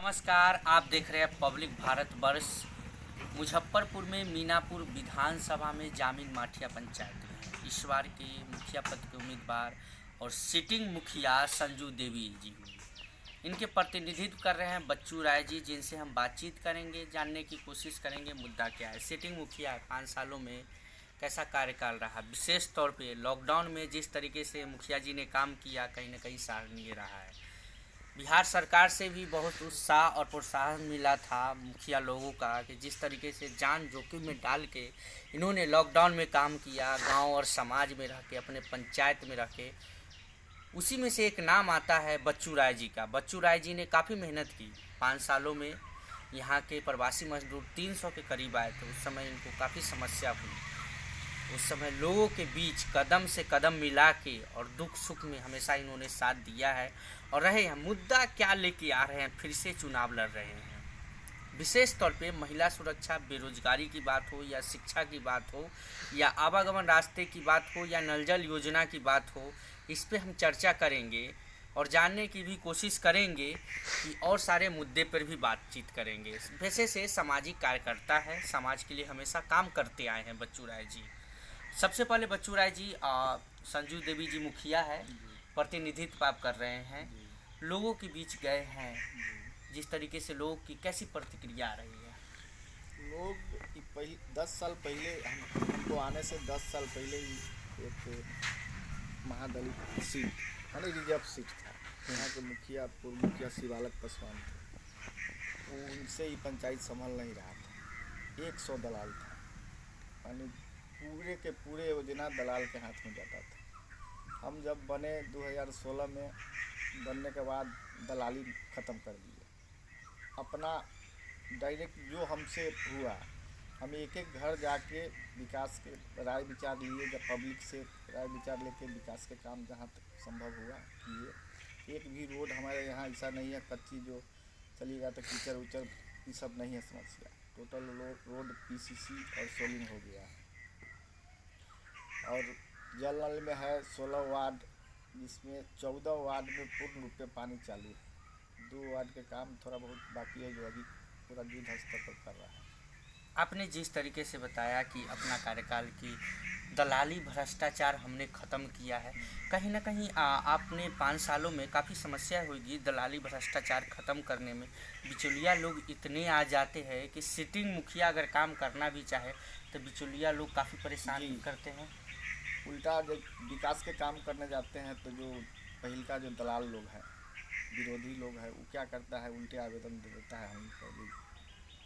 नमस्कार। आप देख रहे हैं पब्लिक भारत वर्ष। मुजफ्फरपुर में मीनापुर विधानसभा में जामिन माठिया पंचायत में इस बार के मुखिया पद के उम्मीदवार और सिटिंग मुखिया संजू देवी जी हुई। इनके प्रतिनिधित्व कर रहे हैं बच्चू राय जी, जिनसे हम बातचीत करेंगे, जानने की कोशिश करेंगे मुद्दा क्या है। सिटिंग मुखिया 5 सालों में कैसा कार्यकाल रहा, विशेष तौर पे लॉकडाउन में जिस तरीके से मुखिया जी ने काम किया, कहीं ना कहीं सराहनीय रहा है। बिहार सरकार से भी बहुत उत्साह और प्रोत्साहन मिला था मुखिया लोगों का कि जिस तरीके से जान जोखिम में डाल के इन्होंने लॉकडाउन में काम किया, गांव और समाज में रह के, अपने पंचायत में रह के। उसी में से एक नाम आता है बच्चू राय जी का। बच्चू राय जी ने काफ़ी मेहनत की 5 सालों में। यहाँ के प्रवासी मजदूर 300 के करीब आए थे। उस समय इनको काफ़ी समस्या हुई। उस समय लोगों के बीच कदम से कदम मिला के और दुख सुख में हमेशा इन्होंने साथ दिया है और रहे हैं। मुद्दा क्या लेके आ रहे हैं, फिर से चुनाव लड़ रहे हैं। विशेष तौर पे महिला सुरक्षा, बेरोजगारी की बात हो या शिक्षा की बात हो या आवागमन रास्ते की बात हो या नल जल योजना की बात हो, इस पे हम चर्चा करेंगे और जानने की भी कोशिश करेंगे कि और सारे मुद्दे पर भी बातचीत करेंगे। वैसे से सामाजिक कार्यकर्ता है, समाज के लिए हमेशा काम करते आए हैं बच्चू राय जी। सबसे पहले बच्चू राय जी, संजू देवी जी मुखिया है, प्रतिनिधित्व आप कर रहे हैं, लोगों के बीच गए हैं, जिस तरीके से लोगों की कैसी प्रतिक्रिया आ रही है? लोग 10 साल पहले हमको आने से 10 साल पहले ही एक महादलित सीट यानी रिजर्व सीट था। यहाँ के मुखिया, पूर्व मुखिया शिवालक पासवान थे। तो उनसे ही पंचायत संभल नहीं रहा था। 100 दलाल था, यानी पूरे के पूरे योजना दलाल के हाथ में जाता था। हम जब बने 2016 में, बनने के बाद दलाली ख़त्म कर दिए। अपना डायरेक्ट जो हमसे हुआ, हम एक एक घर जाके विकास के राय विचार लिए। जब पब्लिक से राय विचार लेके विकास के काम जहाँ तक संभव हुआ किए। एक भी रोड हमारे यहाँ ऐसा नहीं है कच्ची जो चलिएगा तो कीचड़ उचड़ ये सब नहीं है समस्या। टोटल रोड पीसीसी और सोलिंग हो गया है। और जल नल में है 16 वार्ड, जिसमें 14 वार्ड में पूर्ण रूप से पानी चालू है। 2 वार्ड के काम थोड़ा बहुत बाकी है जो अभी पूरा युद्ध स्तर पर कर रहा है। आपने जिस तरीके से बताया कि अपना कार्यकाल की दलाली भ्रष्टाचार हमने ख़त्म किया है, कहीं ना कहीं आपने 5 सालों में काफ़ी समस्या होगी दलाली भ्रष्टाचार ख़त्म करने में। बिचौलिया लोग इतने आ जाते हैं कि सिटिंग मुखिया अगर काम करना भी चाहे तो बिचौलिया लोग काफ़ी परेशान करते हैं। उल्टा जब विकास के काम करने जाते हैं तो जो पहल का जो दलाल लोग हैं, विरोधी लोग हैं, वो क्या करता है, उल्टे आवेदन दे देता है। हम भी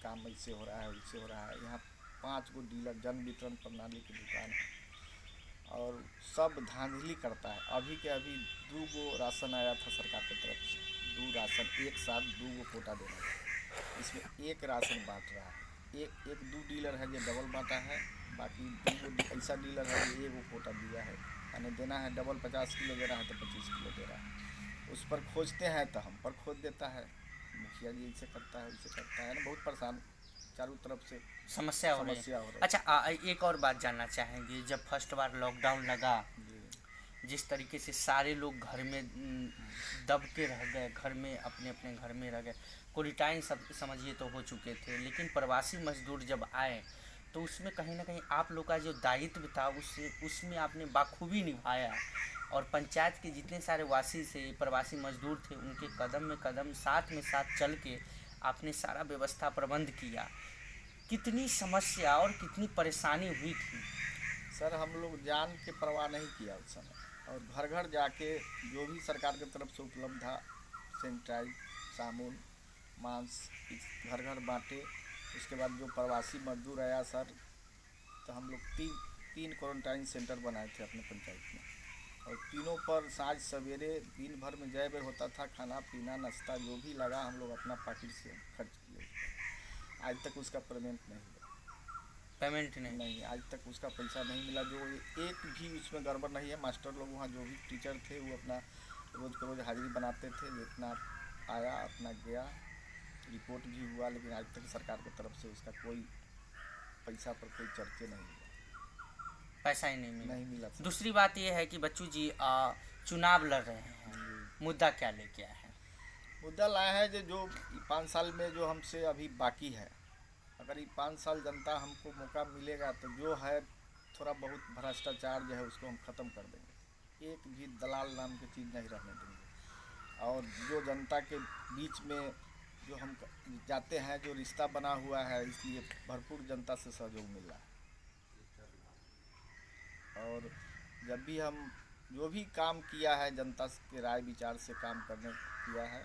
काम ऐसे हो रहा है, वैसे हो रहा है। यहाँ 5 गो डीलर जन वितरण प्रणाली की दुकान है और सब धांधली करता है। अभी के अभी 2 गो राशन आया था सरकार की तरफ से। 2 राशन एक साथ 2 गो कोटा देना है, इसमें एक राशन बांट रहा है। एक 2 डीलर है जो डबल बांटा है, बाकी 2 गो ऐसा डीलर है जो 1 गो कोटा दिया है। यानी देना है डबल 50 किलो दे रहा है तो 25 किलो दे रहा है। उस पर खोजते हैं तो हम पर खोज देता है। मुखिया जी ऐसे करता है, वैसे करता है ना। बहुत परेशान, चारों तरफ से समस्या हो रही है। अच्छा, एक और बात जानना चाहेंगे, जब फर्स्ट बार लॉकडाउन लगा, जिस तरीके से सारे लोग घर में दब के रह गए, घर में अपने अपने घर में रह गए, क्वारंटाइन सब समझिए तो हो चुके थे, लेकिन प्रवासी मजदूर जब आए तो उसमें कहीं ना कहीं आप लोग का जो दायित्व था उसमें आपने बाखूबी निभाया और पंचायत के जितने सारे वासी से प्रवासी मजदूर थे उनके कदम में कदम साथ में साथ चल के आपने सारा व्यवस्था प्रबंध किया। कितनी समस्या और कितनी परेशानी हुई थी? सर, हम लोग जान के परवाह नहीं किया उस समय, और घर घर जाके जो भी सरकार की तरफ से उपलब्ध था, सैनिटाइज, साबुन, मास्क घर घर बांटे। उसके बाद जो प्रवासी मजदूर आया सर, तो हम लोग तीन क्वारंटाइन सेंटर बनाए थे अपने पंचायत में। और तीनों पर साँझ सवेरे दिन भर में जय बेर होता था। खाना पीना नाश्ता जो भी लगा हम लोग अपना पॉकेट से खर्च किए। आज तक उसका पेमेंट नहीं हुआ। पेमेंट नहीं, आज तक उसका पैसा नहीं मिला। जो एक भी उसमें गड़बड़ नहीं है। मास्टर लोग वहाँ जो भी टीचर थे वो अपना रोज़ के रोज़ हाजिरी बनाते थे। जितना आया अपना गया, रिपोर्ट भी हुआ, लेकिन आज तक सरकार की तरफ से उसका कोई पैसा पर कोई चर्चे नहीं हुआ। पैसा ही नहीं मिला। दूसरी बात यह है कि बच्चू जी चुनाव लड़ रहे हैं, मुद्दा क्या लेके आए हैं? मुद्दा लाया है जो 5 साल में जो हमसे अभी बाकी है, अगर ये 5 साल जनता हमको मौका मिलेगा तो जो है थोड़ा बहुत भ्रष्टाचार जो है उसको हम ख़त्म कर देंगे। एक भी दलाल नाम की चीज़ नहीं रहने देंगे। और जो जनता के बीच में जो हम जाते हैं, जो रिश्ता बना हुआ है, इसलिए भरपूर जनता से सहयोग मिल रहा है। और जब भी हम जो भी काम किया है जनता के राय विचार से काम करने किया है,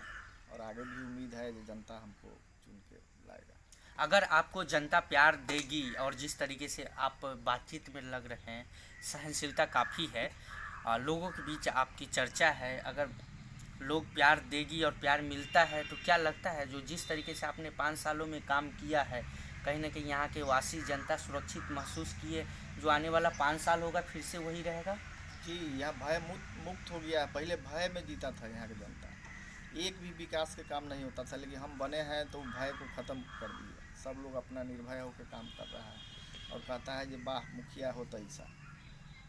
और आगे भी उम्मीद है कि जनता हमको चुन के लाएगा। अगर आपको जनता प्यार देगी और जिस तरीके से आप बातचीत में लग रहे हैं, सहनशीलता काफ़ी है, लोगों के बीच आपकी चर्चा है, अगर लोग प्यार देगी और प्यार मिलता है तो क्या लगता है जो जिस तरीके से आपने 5 सालों में काम किया है, कहीं ना कहीं यहाँ के वासी जनता सुरक्षित महसूस किए, जो आने वाला 5 साल होगा फिर से वही रहेगा? जी, यहाँ भय मुक्त हो गया है। पहले भय में जीता था यहाँ की जनता, एक भी विकास के काम नहीं होता था, लेकिन हम बने हैं तो भय को ख़त्म कर दिए। सब लोग अपना निर्भय होकर काम कर रहा है और कहता है कि वाह मुखिया हो तो ऐसा,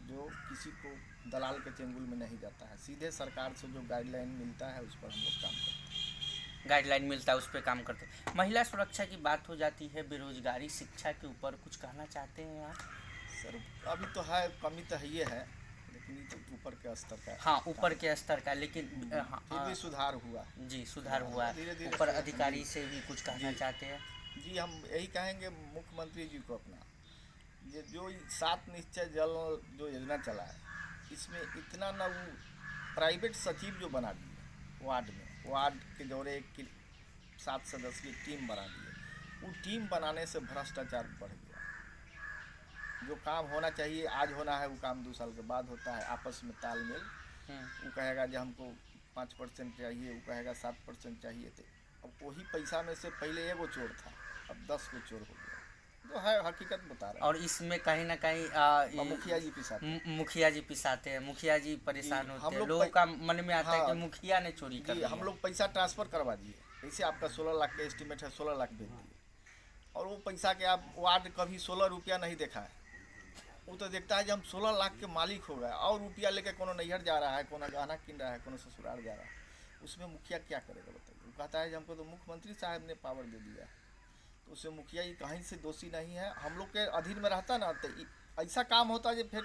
जो किसी को दलाल के चंगुल में नहीं जाता है। सीधे सरकार से जो गाइडलाइन मिलता है उस पर हम लोग काम करते हैं। गाइडलाइन मिलता है उस पर काम करते हैं। महिला सुरक्षा की बात हो जाती है, बेरोजगारी, शिक्षा के ऊपर कुछ कहना चाहते हैं आप? सर अभी तो है, कमी तो है, लेकिन ये तो ऊपर के स्तर का। हाँ, ऊपर के स्तर का, लेकिन फिर भी सुधार हुआ। जी, सुधार हुआ है। धीरे-धीरे ऊपर अधिकारी से भी कुछ कहना चाहते हैं? जी, हम यही कहेंगे मुख्यमंत्री जी को अपना, ये जो 7 निश्चय जल जो योजना चला है, इसमें इतना ना वो प्राइवेट सचिव जो बना दिए वार्ड के दौरे एक 7 सदस्य की टीम बना दिए। वो टीम बनाने से भ्रष्टाचार बढ़ गया। जो काम होना चाहिए आज होना है, वो काम 2 साल के बाद होता है। आपस में तालमेल, वो कहेगा जो हमको 5% चाहिए, वो कहेगा 7% चाहिए थे। अब वही पैसा में से पहले एगो चोर था, अब 10 को चोर हो गया, जो है हकीकत बता रहा है। और इसमें कहीं ना कहीं मुखिया जी पिसाते हैं, मुखिया जी परेशान होते हैं, लोग लोगों का मन में आता है कि मुखिया ने चोरी कर लिया। हम लोग पैसा ट्रांसफ़र करवा दिए, जैसे आपका 16 लाख का एस्टीमेट है, 16 लाख भेज दिए, और वो पैसा के आप वार्ड कभी 16 रुपया नहीं देखा है। वो तो देखता है कि हम 16 लाख के मालिक हो गए, और रुपया लेके कोनो नैहर जा रहा है, कोनो गहना किन रहा है, कोनो ससुराल जा रहा है, उसमें मुखिया क्या करेगा बताइए? वो कहता है कि हमको तो मुख्यमंत्री साहब ने पावर दे दिया है, तो उसमें मुखिया ये कहीं से दोषी नहीं है। हम लोग के अधीन में रहता ना, तो ऐसा काम होता जो फिर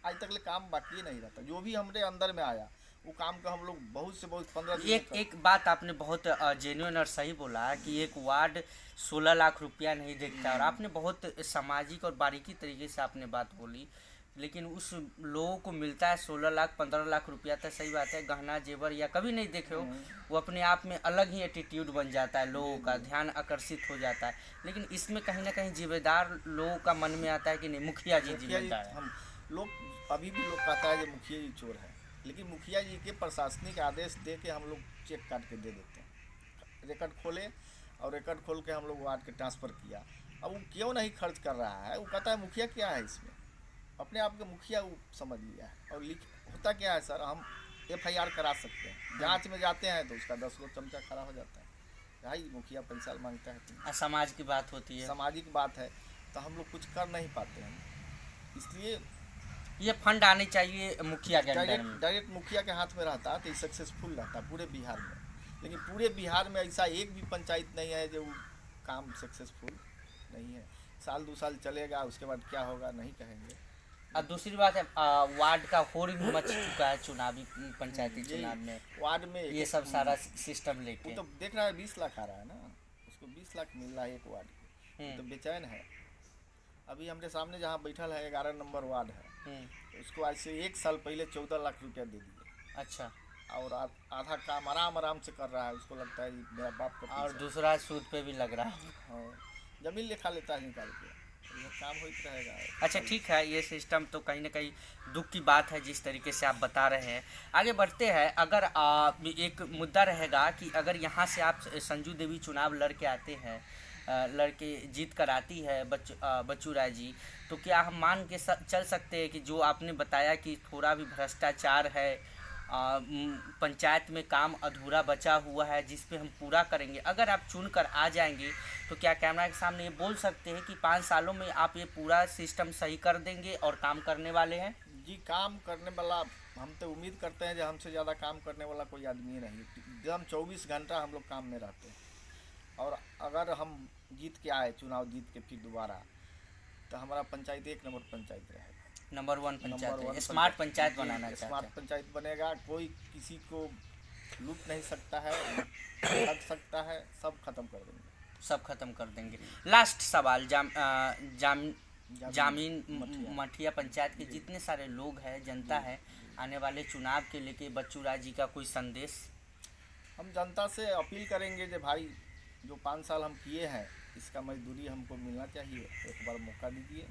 आज तक ले काम बाकी नहीं रहता। जो भी हमारे अंदर में आया वो काम का हम लोग बहुत से बहुत 15 दिन एक बात आपने बहुत जेन्युइन और सही बोला कि एक वार्ड 16 लाख रुपया नहीं देखता, और आपने बहुत सामाजिक और बारीकी तरीके से आपने बात बोली, लेकिन उस लोगों को मिलता है 16 लाख 15 लाख रुपया। तो सही बात है, गहना जेवर या कभी नहीं देखे हो, वो अपने आप में अलग ही एटीट्यूड बन जाता है, लोगों का ध्यान आकर्षित हो जाता है। लेकिन इसमें कहीं ना कहीं जिम्मेदार लोगों का मन में आता है कि नहीं मुखिया जी जिम्मेदार है। हम लोग अभी भी लोग कहता है कि मुखिया जी चोर है, लेकिन मुखिया जी के प्रशासनिक आदेश दे के हम लोग चेक काट के दे देते हैं। रिकॉर्ड खोले और रिकॉर्ड खोल के हम लोग वार्ड के ट्रांसफ़र किया। अब वो क्यों नहीं खर्च कर रहा है, वो कहता है मुखिया क्या है, इसमें अपने आप के मुखिया वो समझ लिया है। और होता क्या है सर, हम FIR करा सकते हैं, जांच में जाते हैं तो उसका 10 लोग चमचा खड़ा हो जाता है, भाई मुखिया पैसा मांगता है। समाज की बात होती है, सामाजिक बात है, तो हम लोग कुछ कर नहीं पाते हैं। इसलिए ये फंड आने चाहिए मुखिया के अंदर में। डायरेक्ट मुखिया के हाथ में रहता तो ये सक्सेसफुल रहता पूरे बिहार में। लेकिन पूरे बिहार में ऐसा एक भी पंचायत नहीं है जो काम सक्सेसफुल नहीं है। साल 2 साल चलेगा, उसके बाद क्या होगा नहीं कहेंगे। और दूसरी बात है, वार्ड का होड़ भी मच चुका है चुनावी पंचायती चुनाव में, वार्ड में ये सब सारा सिस्टम लेके। वो तो देख रहा है 20 लाख आ रहा है ना, उसको 20 लाख मिल रहा है एक वार्ड को, तो बेचैन है। अभी हमारे सामने जहाँ बैठल है 11 नंबर वार्ड है, उसको आज से 1 साल पहले 14 लाख रुपया दे दिए। अच्छा। और आधा काम आराम से कर रहा है, उसको लगता है मेरा बाप का। और दूसरा सूद पे भी लग रहा है। हाँ, जमीन लिखा लेता है निकाल के, ये काम होता रहेगा। अच्छा ठीक है, ये सिस्टम तो कहीं ना कहीं दुख की बात है जिस तरीके से आप बता रहे हैं। आगे बढ़ते हैं, अगर एक मुद्दा रहेगा कि अगर यहाँ से आप संजू देवी चुनाव लड़के आते हैं, लड़के जीत कर आती है बच्चू राय जी, तो क्या हम मान के चल सकते हैं कि जो आपने बताया कि थोड़ा भी भ्रष्टाचार है, पंचायत में काम अधूरा बचा हुआ है जिस पे हम पूरा करेंगे, अगर आप चुनकर आ जाएंगे तो क्या कैमरा के सामने ये बोल सकते हैं कि 5 सालों में आप ये पूरा सिस्टम सही कर देंगे और काम करने वाले हैं? जी, काम करने वाला हम तो उम्मीद करते हैं कि हमसे ज़्यादा काम करने वाला कोई आदमी नहीं है। एकदम 24 घंटा हम लोग काम में रहते हैं। और अगर हम जीत के आए, चुनाव जीत के फिर दोबारा, तो हमारा पंचायत 1 नंबर पंचायत रहेगा। नंबर 1 पंचायत नंबर है। 1 स्मार्ट पंचायत बनाना चाहते स्मार्ट हैं। पंचायत बनेगा। कोई किसी को लूट नहीं सकता है, लग सकता है, सब खत्म कर देंगे। सब खत्म कर देंगे। लास्ट सवाल, जामीन मठिया पंचायत के जितने सारे लोग हैं, जनता है, आने वाले चुनाव के लेके बच्चू राज जी का कोई संदेश? हम जनता से अपील करेंगे कि भाई जो 5 साल हम किए हैं, इसका मजदूरी हमको मिलना चाहिए। एक बार मौका दीजिए,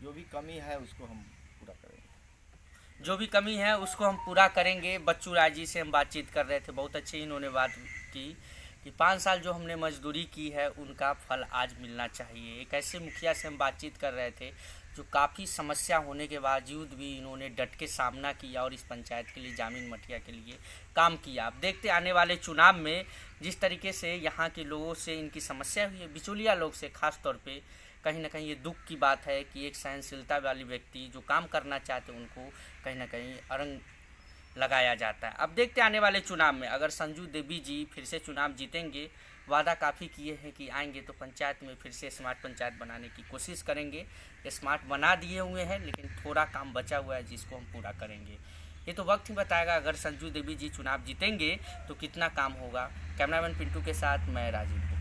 जो भी कमी है उसको हम पूरा करेंगे। जो भी कमी है उसको हम पूरा करेंगे। बच्चू राज जी से हम बातचीत कर रहे थे, बहुत अच्छी इन्होंने बात की कि 5 साल जो हमने मजदूरी की है उनका फल आज मिलना चाहिए। एक ऐसे मुखिया से हम बातचीत कर रहे थे जो काफ़ी समस्या होने के बावजूद भी इन्होंने डट के सामना किया और इस पंचायत के लिए, जामीन मठिया के लिए काम किया। आप देखते आने वाले चुनाव में जिस तरीके से यहाँ के लोगों से इनकी समस्या हुई है, बिचौलिया लोग से ख़ास तौर पे, कहीं ना कहीं ये दुख की बात है कि एक सहनशीलता वाली व्यक्ति जो काम करना चाहते उनको कहीं ना कहीं अरंग लगाया जाता है। अब देखते आने वाले चुनाव में अगर संजू देवी जी फिर से चुनाव जीतेंगे, वादा काफ़ी किए हैं कि आएंगे तो पंचायत में फिर से स्मार्ट पंचायत बनाने की कोशिश करेंगे। स्मार्ट बना दिए हुए हैं, लेकिन थोड़ा काम बचा हुआ है जिसको हम पूरा करेंगे। ये तो वक्त ही बताएगा अगर संजू देवी जी चुनाव जीतेंगे तो कितना काम होगा। कैमरामैन पिंटू के साथ मैं राजीव।